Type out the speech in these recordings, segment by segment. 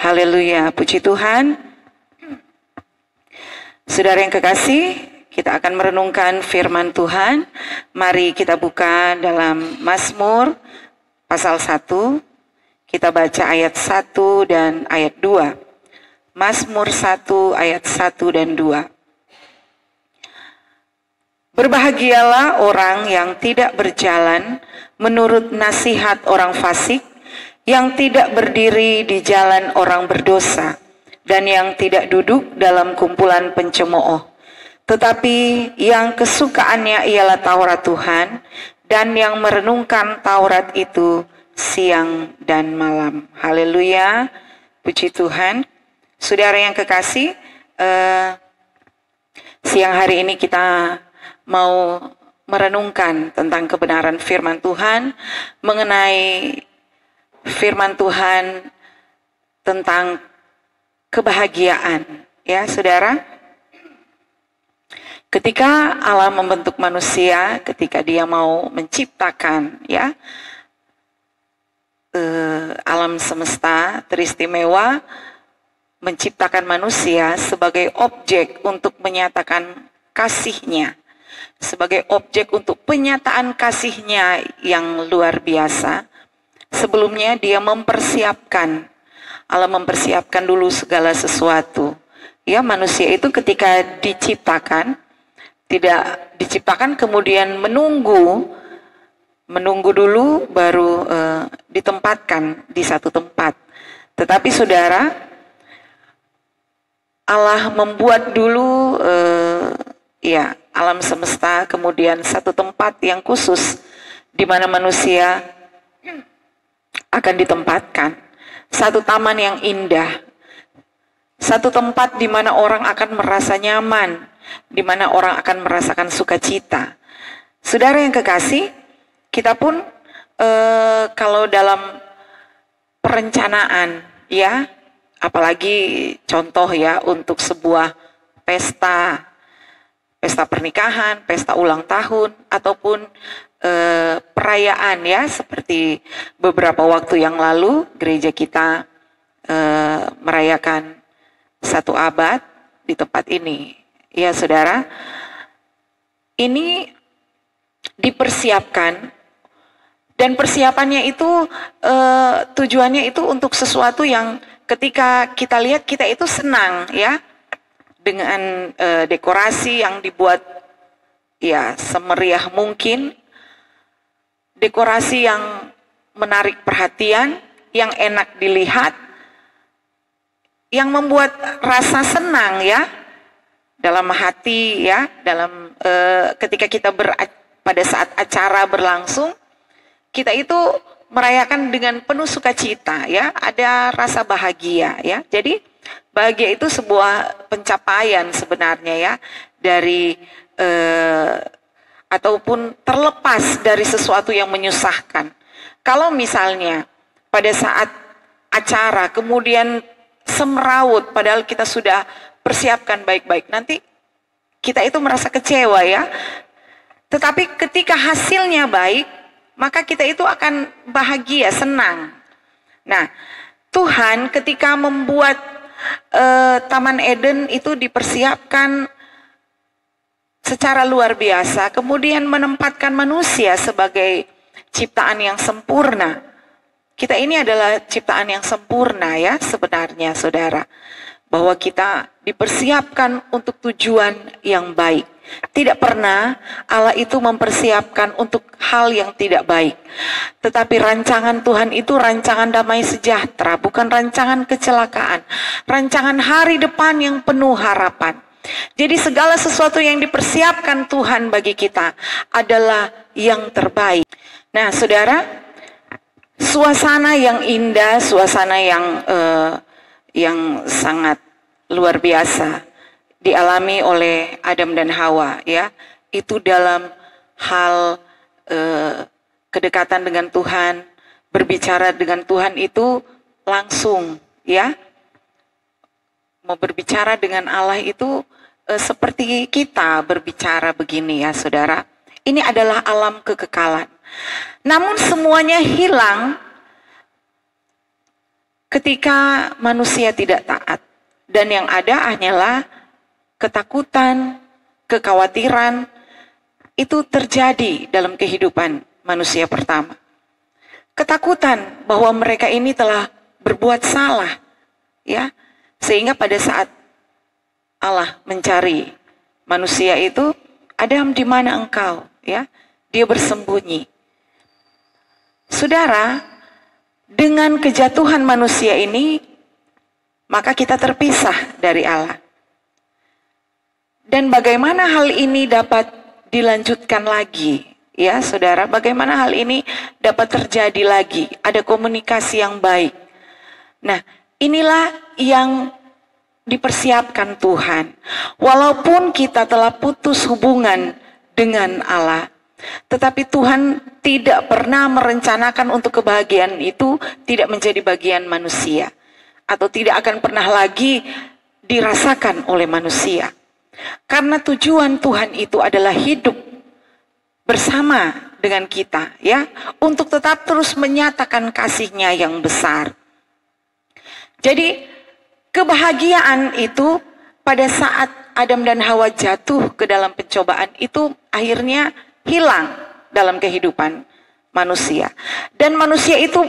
Haleluya, puji Tuhan. Saudara yang kekasih, kita akan merenungkan firman Tuhan. Mari kita buka dalam Mazmur pasal 1. Kita baca ayat 1 dan ayat 2. Mazmur 1 ayat 1 dan 2. Berbahagialah orang yang tidak berjalan menurut nasihat orang fasik, yang tidak berdiri di jalan orang berdosa, dan yang tidak duduk dalam kumpulan pencemooh. Tetapi yang kesukaannya ialah Taurat Tuhan, dan yang merenungkan Taurat itu siang dan malam. Haleluya, puji Tuhan. Saudara yang kekasih, siang hari ini kita mau merenungkan tentang kebenaran firman Tuhan, mengenai firman Tuhan tentang kebahagiaan, ya saudara. Ketika Allah membentuk manusia, ketika Dia mau menciptakan, ya, alam semesta teristimewa, menciptakan manusia sebagai objek untuk menyatakan kasih-Nya, sebagai objek untuk penyataan kasih-Nya yang luar biasa. Sebelumnya Dia mempersiapkan, Allah mempersiapkan dulu segala sesuatu. Ya, manusia itu ketika diciptakan, tidak diciptakan kemudian menunggu dulu baru ditempatkan di satu tempat. Tetapi saudara, Allah membuat dulu ya alam semesta, kemudian satu tempat yang khusus di mana manusia akan ditempatkan. Satu taman yang indah, satu tempat di mana orang akan merasa nyaman, di mana orang akan merasakan sukacita. Saudara yang kekasih, kita pun kalau dalam perencanaan, ya, apalagi contoh ya untuk sebuah pesta pernikahan, pesta ulang tahun, ataupun perayaan, ya, seperti beberapa waktu yang lalu gereja kita merayakan 1 abad di tempat ini, ya saudara. Ini dipersiapkan, dan persiapannya itu tujuannya itu untuk sesuatu yang ketika kita lihat kita itu senang, ya, dengan dekorasi yang dibuat ya semeriah mungkin, dekorasi yang menarik perhatian, yang enak dilihat, yang membuat rasa senang, ya, dalam hati, ya, dalam ketika kita pada saat acara berlangsung, kita itu merayakan dengan penuh sukacita, ya, ada rasa bahagia, ya. Jadi bahagia itu sebuah pencapaian sebenarnya, ya, dari ataupun terlepas dari sesuatu yang menyusahkan. Kalau misalnya pada saat acara kemudian semrawut padahal kita sudah persiapkan baik-baik, nanti kita itu merasa kecewa, ya. Tetapi ketika hasilnya baik, maka kita itu akan bahagia, senang. Nah, Tuhan ketika membuat Taman Eden itu dipersiapkan secara luar biasa, kemudian menempatkan manusia sebagai ciptaan yang sempurna. Kita ini adalah ciptaan yang sempurna, ya, sebenarnya saudara, bahwa kita dipersiapkan untuk tujuan yang baik. Tidak pernah Allah itu mempersiapkan untuk hal yang tidak baik. Tetapi rancangan Tuhan itu rancangan damai sejahtera, bukan rancangan kecelakaan. Rancangan hari depan yang penuh harapan. Jadi segala sesuatu yang dipersiapkan Tuhan bagi kita adalah yang terbaik. Nah saudara, suasana yang indah, suasana yang sangat luar biasa dialami oleh Adam dan Hawa, ya, itu dalam hal kedekatan dengan Tuhan, berbicara dengan Tuhan itu langsung, ya. Mau berbicara dengan Allah itu seperti kita berbicara begini, ya saudara. Ini adalah alam kekekalan. Namun semuanya hilang ketika manusia tidak taat. Dan yang ada hanyalah ketakutan, kekhawatiran, itu terjadi dalam kehidupan manusia pertama. Ketakutan bahwa mereka ini telah berbuat salah, ya, sehingga pada saat Allah mencari manusia itu, Adam, di mana engkau? Ya, dia bersembunyi. Saudara, dengan kejatuhan manusia ini, maka kita terpisah dari Allah. Dan bagaimana hal ini dapat dilanjutkan lagi? Ya, saudara, bagaimana hal ini dapat terjadi lagi? Ada komunikasi yang baik. Nah, inilah yang dipersiapkan Tuhan. Walaupun kita telah putus hubungan dengan Allah, tetapi Tuhan tidak pernah merencanakan untuk kebahagiaan itu tidak menjadi bagian manusia, atau tidak akan pernah lagi dirasakan oleh manusia. Karena tujuan Tuhan itu adalah hidup bersama dengan kita, ya, untuk tetap terus menyatakan kasih-Nya yang besar. Jadi kebahagiaan itu pada saat Adam dan Hawa jatuh ke dalam pencobaan itu akhirnya hilang dalam kehidupan manusia. Dan manusia itu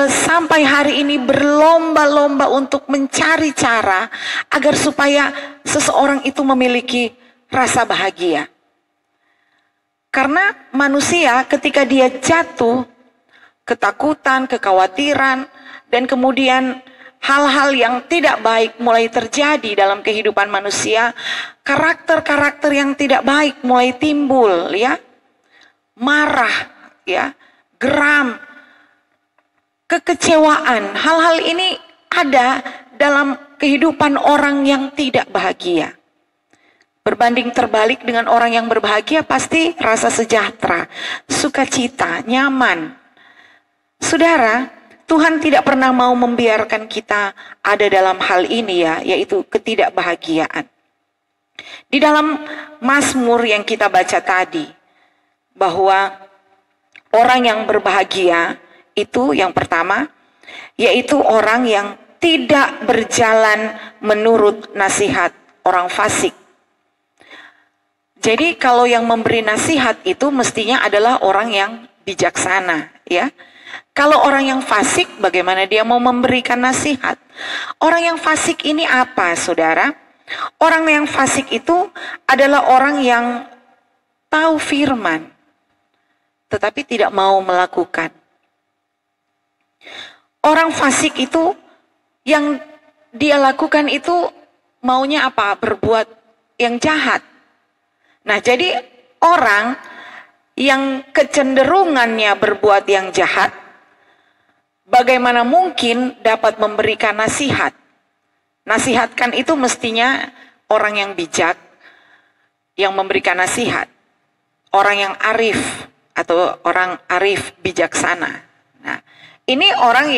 sampai hari ini berlomba-lomba untuk mencari cara agar supaya seseorang itu memiliki rasa bahagia. Karena manusia ketika dia jatuh, ketakutan, kekhawatiran, dan kemudian hal-hal yang tidak baik mulai terjadi dalam kehidupan manusia, karakter-karakter yang tidak baik mulai timbul, ya, marah, ya, geram, kekecewaan. Hal-hal ini ada dalam kehidupan orang yang tidak bahagia. Berbanding terbalik dengan orang yang berbahagia, pasti rasa sejahtera, sukacita, nyaman. Saudara, Tuhan tidak pernah mau membiarkan kita ada dalam hal ini, ya, yaitu ketidakbahagiaan. Di dalam Mazmur yang kita baca tadi, bahwa orang yang berbahagia itu yang pertama, yaitu orang yang tidak berjalan menurut nasihat orang fasik. Jadi kalau yang memberi nasihat itu mestinya adalah orang yang bijaksana, ya. Kalau orang yang fasik, bagaimana dia mau memberikan nasihat? Orang yang fasik ini apa, saudara? Orang yang fasik itu adalah orang yang tahu firman, tetapi tidak mau melakukan. Orang fasik itu yang dia lakukan itu maunya apa? Berbuat yang jahat. Nah, jadi orang yang kecenderungannya berbuat yang jahat, bagaimana mungkin dapat memberikan nasihat? Nasihatkan itu mestinya orang yang bijak yang memberikan nasihat. Orang yang arif atau orang arif bijaksana. Nah, ini orang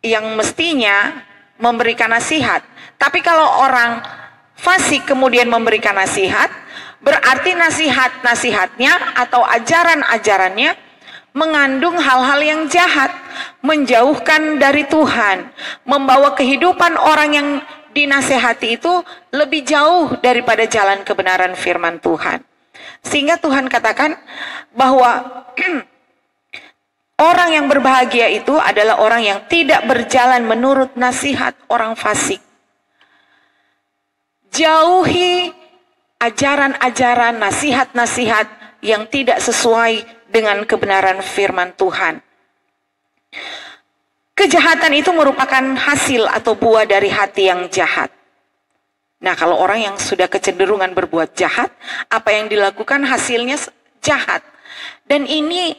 yang mestinya memberikan nasihat. Tapi kalau orang fasik kemudian memberikan nasihat, berarti nasihatnya atau ajaran-ajarannya mengandung hal-hal yang jahat, menjauhkan dari Tuhan, membawa kehidupan orang yang dinasehati itu lebih jauh daripada jalan kebenaran firman Tuhan. Sehingga Tuhan katakan bahwa orang yang berbahagia itu adalah orang yang tidak berjalan menurut nasihat orang fasik. Jauhi ajaran-ajaran, nasihat-nasihat yang tidak sesuai dengan kebenaran firman Tuhan. Kejahatan itu merupakan hasil atau buah dari hati yang jahat. Nah, kalau orang yang sudah kecenderungan berbuat jahat, apa yang dilakukan hasilnya jahat. Dan ini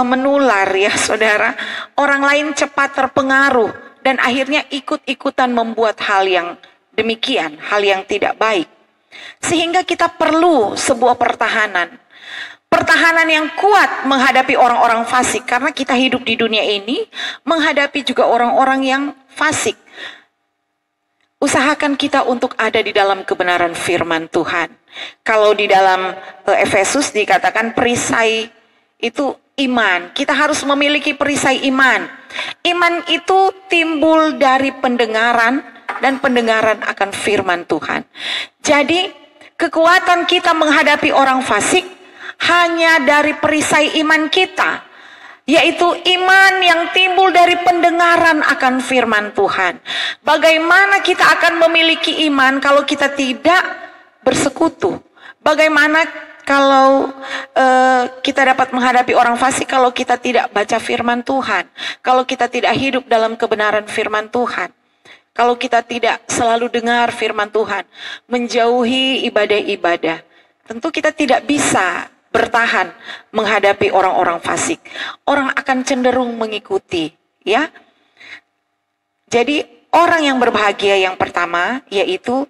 menular, ya saudara. Orang lain cepat terpengaruh dan akhirnya ikut-ikutan membuat hal yang demikian, hal yang tidak baik. Sehingga kita perlu sebuah pertahanan. Pertahanan yang kuat menghadapi orang-orang fasik. Karena kita hidup di dunia ini menghadapi juga orang-orang yang fasik. Usahakan kita untuk ada di dalam kebenaran firman Tuhan. Kalau di dalam Efesus dikatakan perisai itu iman. Kita harus memiliki perisai iman. Iman itu timbul dari pendengaran, dan pendengaran akan firman Tuhan. Jadi kekuatan kita menghadapi orang fasik hanya dari perisai iman kita, yaitu iman yang timbul dari pendengaran akan firman Tuhan. Bagaimana kita akan memiliki iman kalau kita tidak bersekutu? Bagaimana kalau kita dapat menghadapi orang fasik kalau kita tidak baca firman Tuhan? Kalau kita tidak hidup dalam kebenaran firman Tuhan? Kalau kita tidak selalu dengar firman Tuhan, menjauhi ibadah-ibadah, tentu kita tidak bisa bertahan menghadapi orang-orang fasik. Orang akan cenderung mengikuti, ya. Jadi orang yang berbahagia yang pertama yaitu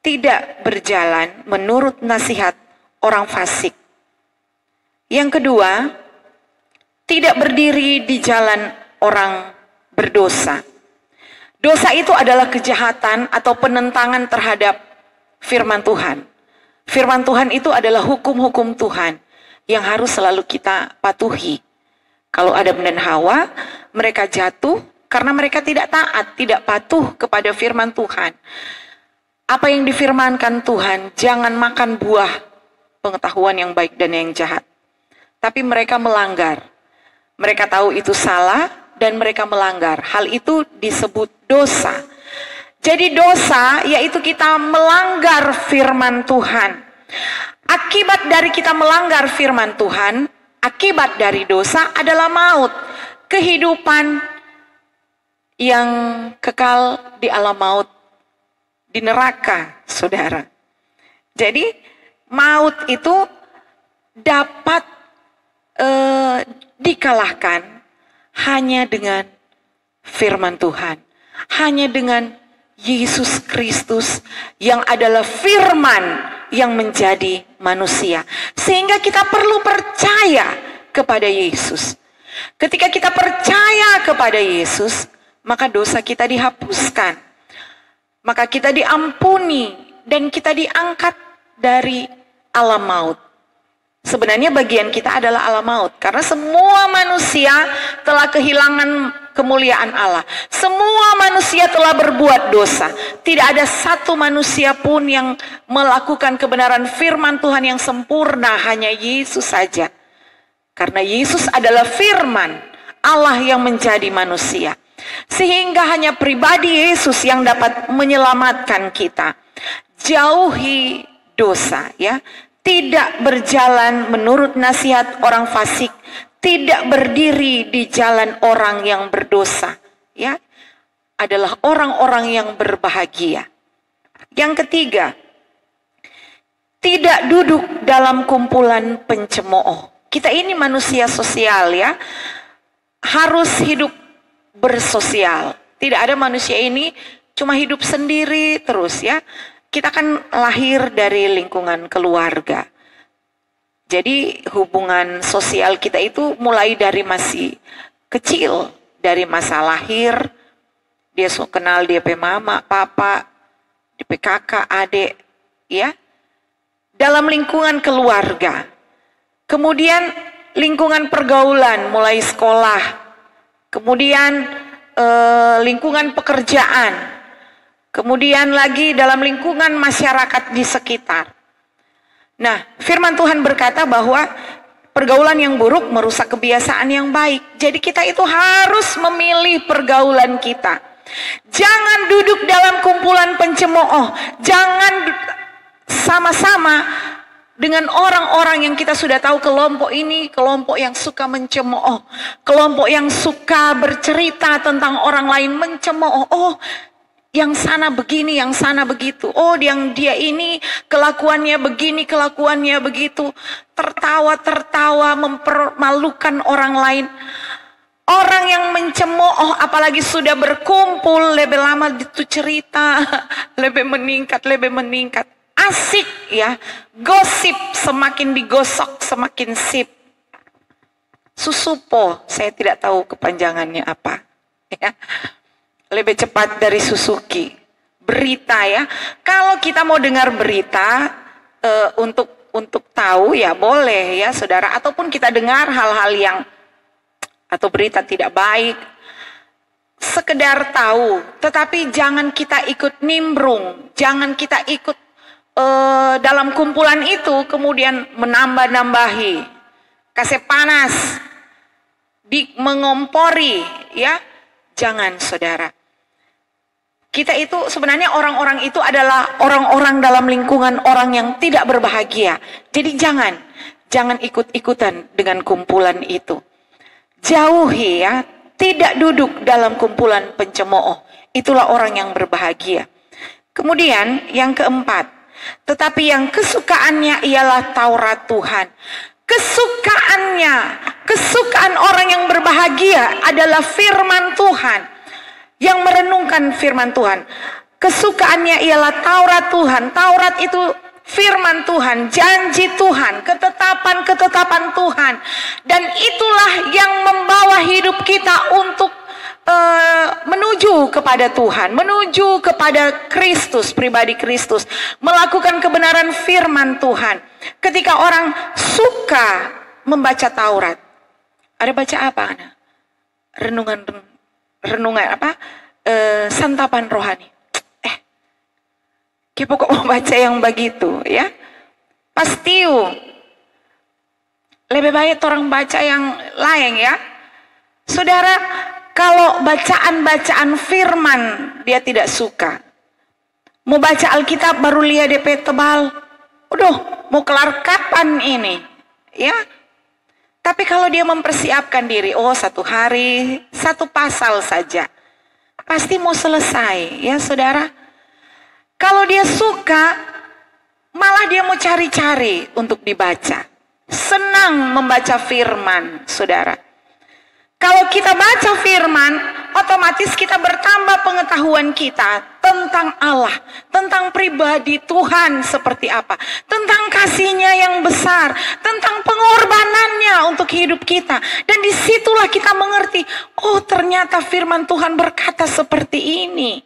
tidak berjalan menurut nasihat orang fasik. Yang kedua, tidak berdiri di jalan orang berdosa. Dosa itu adalah kejahatan atau penentangan terhadap firman Tuhan. Firman Tuhan itu adalah hukum-hukum Tuhan yang harus selalu kita patuhi. Kalau Adam dan Hawa, mereka jatuh karena mereka tidak taat, tidak patuh kepada firman Tuhan. Apa yang difirmankan Tuhan, jangan makan buah pengetahuan yang baik dan yang jahat. Tapi mereka melanggar. Mereka tahu itu salah dan mereka melanggar. Hal itu disebut dosa. Jadi dosa yaitu kita melanggar firman Tuhan. Akibat dari kita melanggar firman Tuhan, akibat dari dosa adalah maut. Kehidupan yang kekal di alam maut, di neraka, saudara. Jadi maut itu dapat dikalahkan hanya dengan firman Tuhan. Hanya dengan Yesus Kristus yang adalah firman yang menjadi manusia. Sehingga kita perlu percaya kepada Yesus. Ketika kita percaya kepada Yesus, maka dosa kita dihapuskan. Maka kita diampuni dan kita diangkat dari alam maut. Sebenarnya bagian kita adalah alam maut. Karena semua manusia telah kehilangan kemuliaan Allah. Semua manusia telah berbuat dosa. Tidak ada satu manusia pun yang melakukan kebenaran firman Tuhan yang sempurna. Hanya Yesus saja. Karena Yesus adalah firman Allah yang menjadi manusia. Sehingga hanya pribadi Yesus yang dapat menyelamatkan kita. Jauhi dosa, ya. Tidak berjalan menurut nasihat orang fasik, tidak berdiri di jalan orang yang berdosa, ya, adalah orang-orang yang berbahagia. Yang ketiga, tidak duduk dalam kumpulan pencemooh. Kita ini manusia sosial, ya, harus hidup bersosial. Tidak ada manusia ini cuma hidup sendiri terus, ya. Kita kan lahir dari lingkungan keluarga. Jadi hubungan sosial kita itu mulai dari masih kecil. Dari masa lahir, dia kenal dia pe mama, papa, dia pe kakak, adik, ya. Dalam lingkungan keluarga. Kemudian lingkungan pergaulan, mulai sekolah. Kemudian lingkungan pekerjaan. Kemudian lagi dalam lingkungan masyarakat di sekitar. Nah, firman Tuhan berkata bahwa pergaulan yang buruk merusak kebiasaan yang baik. Jadi kita itu harus memilih pergaulan kita. Jangan duduk dalam kumpulan pencemooh. Jangan sama-sama dengan orang-orang yang kita sudah tahu kelompok ini, kelompok yang suka mencemooh. Kelompok yang suka bercerita tentang orang lain, mencemooh. Oh, yang sana begini, yang sana begitu. Oh, yang dia ini kelakuannya begini, kelakuannya begitu. Tertawa-tertawa, mempermalukan orang lain. Orang yang mencemooh, apalagi sudah berkumpul, lebih lama itu cerita, lebih meningkat. Asik, ya. Gosip, semakin digosok, semakin sip. Susupo, saya tidak tahu kepanjangannya apa. Ya. Lebih cepat dari Suzuki. Berita, ya. Kalau kita mau dengar berita untuk untuk tahu ya boleh ya saudara, ataupun kita dengar hal-hal yang atau berita tidak baik, sekedar tahu, tetapi jangan kita ikut nimbrung, jangan kita ikut dalam kumpulan itu kemudian menambah-nambahi, kasih panas, mengompori, ya jangan saudara. Kita itu sebenarnya orang-orang itu adalah orang-orang dalam lingkungan orang yang tidak berbahagia. Jadi jangan ikut-ikutan dengan kumpulan itu. Jauhi ya, tidak duduk dalam kumpulan pencemooh. Itulah orang yang berbahagia. Kemudian yang keempat, tetapi yang kesukaannya ialah Taurat Tuhan. Kesukaan orang yang berbahagia adalah firman Tuhan. Yang merenungkan firman Tuhan. Kesukaannya ialah Taurat Tuhan. Taurat itu firman Tuhan, janji Tuhan, ketetapan-ketetapan Tuhan. Dan itulah yang membawa hidup kita untuk menuju kepada Tuhan, menuju kepada Kristus, pribadi Kristus, melakukan kebenaran firman Tuhan. Ketika orang suka membaca Taurat, ada baca apa? Renungan apa? Santapan rohani. Kita kok mau baca yang begitu, ya? Pastiu. Lebih baik orang baca yang lain, ya. Saudara, kalau bacaan-bacaan firman dia tidak suka. Mau baca Alkitab baru lihat DP tebal. Udah, mau kelar kapan ini? Ya. Tapi kalau dia mempersiapkan diri, oh 1 hari, 1 pasal saja. Pasti mau selesai, ya saudara. Kalau dia suka, malah dia mau cari-cari untuk dibaca. Senang membaca firman, saudara. Kalau kita baca firman, otomatis kita bertambah pengetahuan kita tentang Allah, tentang pribadi Tuhan seperti apa, tentang kasih-Nya yang besar, tentang pengorbanannya untuk hidup kita. Dan disitulah kita mengerti, oh ternyata firman Tuhan berkata seperti ini.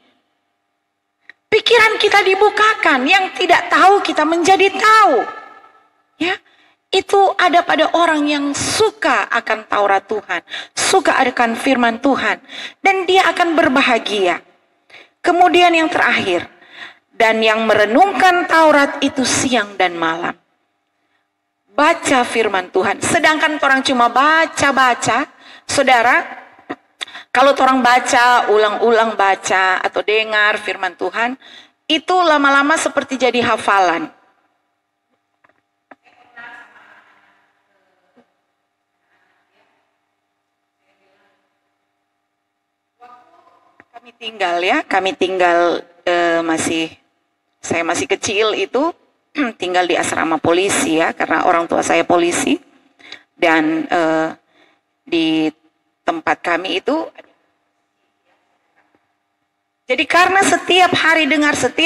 Pikiran kita dibukakan, yang tidak tahu kita menjadi tahu. Ya. Itu ada pada orang yang suka akan Taurat Tuhan, suka akan firman Tuhan, dan dia akan berbahagia. Kemudian yang terakhir, dan yang merenungkan Taurat itu siang dan malam. Baca firman Tuhan, sedangkan orang cuma baca-baca, saudara, kalau orang baca, ulang-ulang baca atau dengar firman Tuhan, itu lama-lama seperti jadi hafalan. Kami tinggal saya masih kecil itu tinggal di asrama polisi ya, karena orang tua saya polisi, dan di tempat kami itu, jadi karena setiap hari dengar, sampai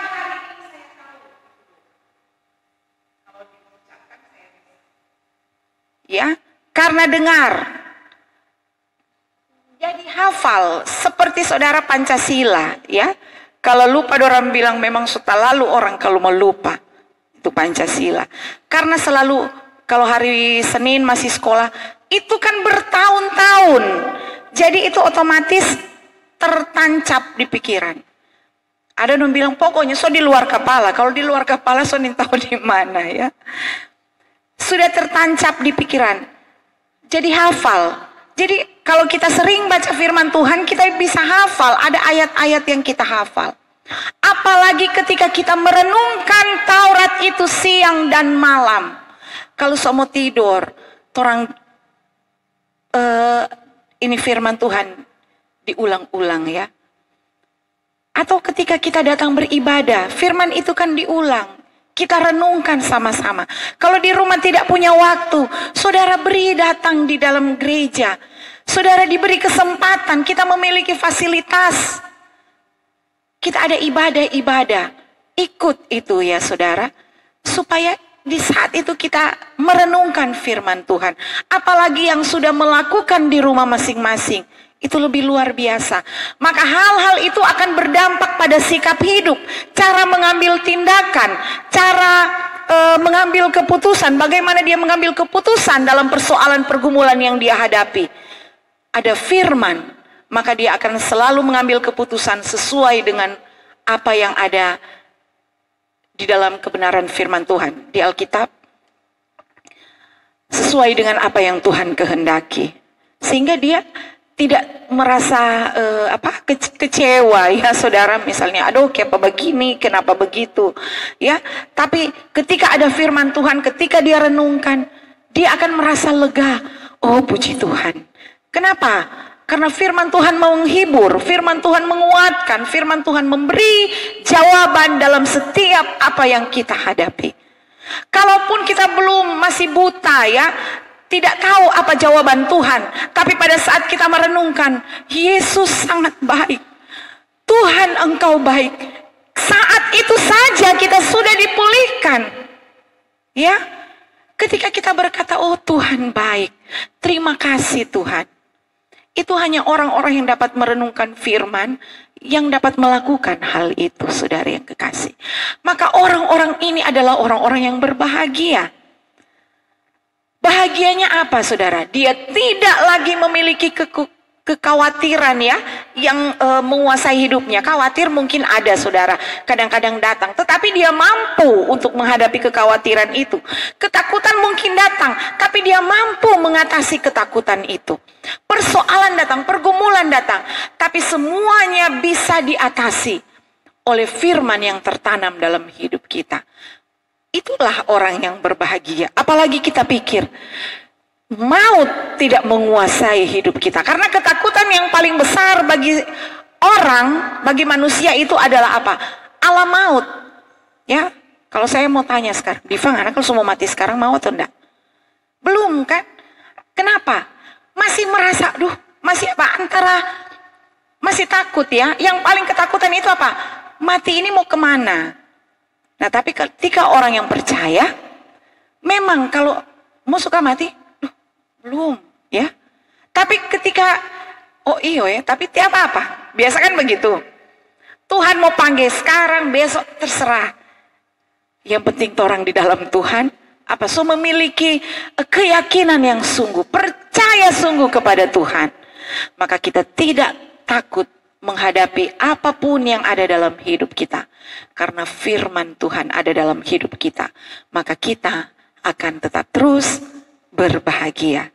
hari ini saya tahu, kalau diucapkan saya ya, karena dengar. Jadi hafal seperti saudara Pancasila ya. Kalau lupa orang bilang memang sudah lalu orang kalau mau lupa itu Pancasila. Karena selalu kalau hari Senin masih sekolah itu kan bertahun-tahun. Jadi itu otomatis tertancap di pikiran. Ada yang bilang pokoknya so di luar kepala. Kalau di luar kepala so tahu di mana ya. Sudah tertancap di pikiran. Jadi hafal. Jadi kalau kita sering baca firman Tuhan, kita bisa hafal, ada ayat-ayat yang kita hafal. Apalagi ketika kita merenungkan Taurat itu siang dan malam. Kalau mau tidur, orang ini firman Tuhan diulang-ulang ya. Atau ketika kita datang beribadah, firman itu kan diulang. Kita renungkan sama-sama. Kalau di rumah tidak punya waktu, saudara beri datang di dalam gereja. Saudara diberi kesempatan, kita memiliki fasilitas. Kita ada ibadah-ibadah. Ikut itu ya saudara. Supaya di saat itu kita merenungkan firman Tuhan, apalagi yang sudah melakukan di rumah masing-masing, itu lebih luar biasa. Maka hal-hal itu akan berdampak pada sikap hidup, cara mengambil tindakan, cara mengambil keputusan, bagaimana dia mengambil keputusan dalam persoalan pergumulan yang dia hadapi. Ada firman, maka dia akan selalu mengambil keputusan sesuai dengan apa yang ada di dalam kebenaran firman Tuhan di Alkitab, sesuai dengan apa yang Tuhan kehendaki, sehingga dia tidak merasa kecewa ya saudara, misalnya aduh kenapa begini, kenapa begitu ya. Tapi ketika ada firman Tuhan, ketika dia renungkan, dia akan merasa lega. Oh puji Tuhan. Kenapa? Karena firman Tuhan menghibur, firman Tuhan menguatkan, firman Tuhan memberi jawaban dalam setiap apa yang kita hadapi. Kalaupun kita masih buta ya, tidak tahu apa jawaban Tuhan, tapi pada saat kita merenungkan, Yesus sangat baik, Tuhan engkau baik, saat itu saja kita sudah dipulihkan ya. Ketika kita berkata oh Tuhan baik, terima kasih Tuhan, itu hanya orang-orang yang dapat merenungkan firman yang dapat melakukan hal itu, saudara yang kekasih. Maka orang-orang ini adalah orang-orang yang berbahagia. Bahagianya apa saudara? Dia tidak lagi memiliki kekhawatiran ya yang menguasai hidupnya. Khawatir mungkin ada saudara, kadang-kadang datang, tetapi dia mampu untuk menghadapi kekhawatiran itu. Ketakutan mungkin datang, tapi dia mampu mengatasi ketakutan itu. Persoalan datang, pergumulan datang, tapi semuanya bisa diatasi oleh firman yang tertanam dalam hidup kita. Itulah orang yang berbahagia. Apalagi kita pikir maut tidak menguasai hidup kita. Karena ketakutan yang paling besar bagi orang, bagi manusia itu adalah apa? Alam maut. Ya, kalau saya mau tanya sekarang, Diva, anak kalau semua mati sekarang mau atau enggak? Belum kan? Kenapa? Masih merasa, masih apa? Masih takut ya. Yang paling ketakutan itu apa? Mati ini mau kemana? Nah, tapi ketika orang yang percaya, memang kalau mau suka mati, belum ya. Tapi ketika, oh iyo ya, tapi tiap apa? Biasa kan begitu. Tuhan mau panggil sekarang, besok terserah. Yang penting orang di dalam Tuhan, memiliki keyakinan yang sungguh, percaya sungguh kepada Tuhan. Maka kita tidak takut menghadapi apapun yang ada dalam hidup kita. Karena firman Tuhan ada dalam hidup kita. Maka kita akan tetap terus berbahagia.